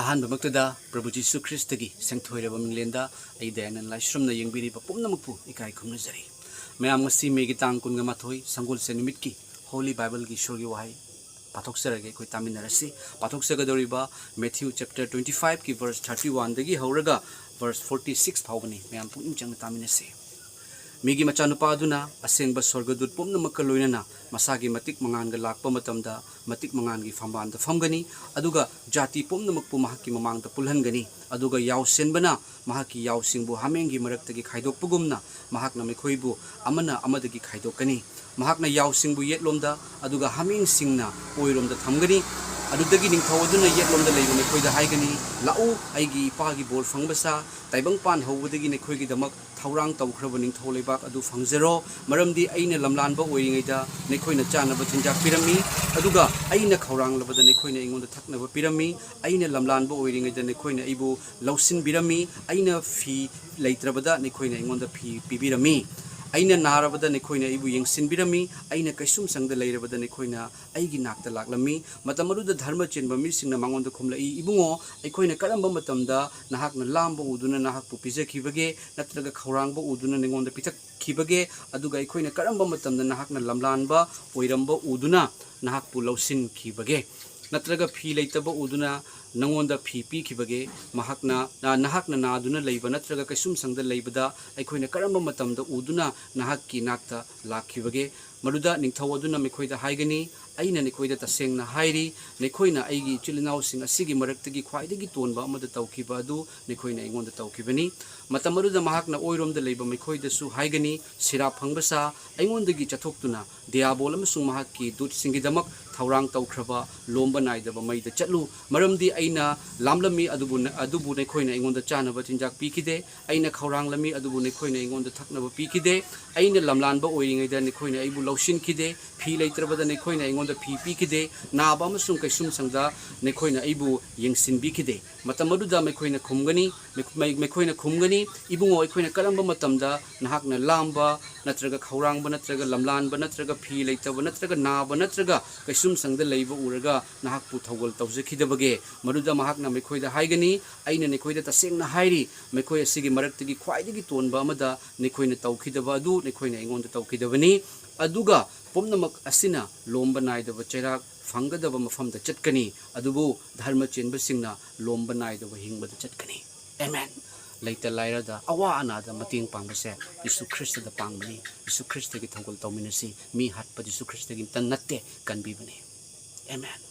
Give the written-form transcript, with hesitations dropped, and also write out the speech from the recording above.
अहानबमक्तदा प्रभु जीसु ख्रिस्तगी सेंथोइरब मिंगलेंदा आई दयानन लाइश्रमना yengbiriba pumnamakpu ikai khumnajari ma'am ngasi मेगी तांग कुनगा माथोई संगुल से निमित की होली बाइबल की ईश्वर की वाहई पाथोक्सरगे कोई तामिनरसी पाथोक्सगदोरिबा मैथ्यू चैप्टर 25 की वर्स 31 दगी हौरगा वर्स 46 फावबनी मैम पुनिम चंग तामिनसी मीगी मचानुपादुना असेंब स्वर्गदूत पुमनमक लोइनना मसागी मतिक मंगानगा लाकपा मतमदा मतिक मंगानगी फंबानदा फमगनी अदुगा जाति पुमनमकपु महाकी ममांगदा पुलहनगनी अदुगा यावसेनबना महाकी यावसिंगबु हामेंगी मरक्तगी खाइदोकपुगुमना महाकना मेखोइबु अमना अमदगी खाइदोकनी महाकना यावसिंगबु येटलोमदा अदुगा हामेंसिंगना ओइरोमदा थमगनी अदुदगी निंथौदुना येटलोमदा लेबु मेखोइदा हाइगनी लाउ आइगी इपागी बोल फंगबसा ताइबंगपान हौबदगी नेखोइगी दमक थौरांग तौख्रब निंथौ लेबाक अदु फंगजरो मरमदी अइना लमलानबा ओइरिङैदा नेखोइना चानबा चिंजाक पिरमी अदुगा अइना खौरांग लबदा नेखोइना इंगोंदा थकनबा पिरमी अइना लमलानबा ओइरिङैदा नेखोइना इबु लौसिन बिरमी अइना फी लैत्रबदा नेखोइना इंगोंदा फी पिबिरमी अइना नारबदा नेखोइना इबु यंगसिन बिरमी अइना कैसुम संगदा लैरबदा नेखोइना अइगी नाकता लाकलमी मतमरुदा धर्म चेनबा मिसिंगना मांगोंदा खुमलाई इबुंगो अइखोइना करंबा मतमदा नाहकना लामबा उदुना नाहकपु पिजखिबगे नत्रगा खौरांबा उदुना नेंगोंदा पिथखिबगे अदुगा अइखोइना करंबा मतमदा नाहकना लमलानबा ओइरंबा उदुना नाहकपु लौसिन खिबगे नत्रगा फी लैतबा उदुना नंगोंदा फी पीखिबगे महाकना नाहकना नादुना लैबा नत्रगा कैसुम संगदा लैबदा अइखोइना करंबा मतमदा उदुना नाहककी नाकता लाखिबगे मरुदा निंथौ अदुना मेखोइदा हाइगनी अइना नेखोइदा तसेंगना हाइरी नेखोइना अइगी चिलिनाउसिंग असिगी मरक्तगी ख्वाइदगी तोनबा अमदा तौखिबा अदु नेखोइना इंगोंदा तौखिबनी मतमरुदा महाकना ओइरोमदा लैबा मेखोइदसु हाइगनी सिरा फंगबसा अइगोंदगी चथोक्तुना दियाबोल अमसुंग महाककी दूतसिंगीदमक थौरांग तौख्रबा लोम्बा नाइदबा मैदा चट्लु मरमदी अइना लामलमी अदुबु नेखोइना इंगोंदा चानबा चिंजाक पीखिदे अइना खौरांगलमी अदुबु नेखोइना इंगोंदा थकनबा पीखिदे अइना लमलानबा ओइरिङैदा नेखोइना अइबु लौसिनखिदे फी लैत्रबदा नेखोइना इंगोंदा फी पीखिदे नाबा अमसुंग कैसुम संगदा नेखोइना अइबु यंगसिनबिखिदे मतमरुदा मेखोइना खुमगनी मेखोइना खुमगनी इबुंगो अइखोइना करंबा मतमदा नाहकना लामबा नत्रगा खौरांबा नत्रगा लमलानबा नत्रगा फी लैतबा नत्रगा नाबा नत्रगा कैसुम संगदा लैबा उरगा नाहकपु थौगल तौजखिदबगे मरुदा महाकना मेखोइदा हाइगनी अइना नेखोइदा तसेंगना हाइरी मेखोइ असिगी मरक्तगी ख्वाइदगी तोनबा अमदा नेखोइना तौखिदबा अदु नेखोइना इंगोंदा तौखिदबनी अदुगा पुमनमक असिना लोम्बा नाइदबा चैराक फंगदबा मफमदा चटकनी अदुबु धर्म चेनबसिंगना लोम्बा नाइदबा हिंगबदा चटकनी आमेन लैता लाइरदा अवा अनादा मतेंग पांगबसे यीशु ख्रिस्टदा पांगबनी यीशु ख्रिस्टगी थौगल तौमिनसी मी हटपा यीशु ख्रिस्टगी तन नत्ते कनबिबनी आमेन।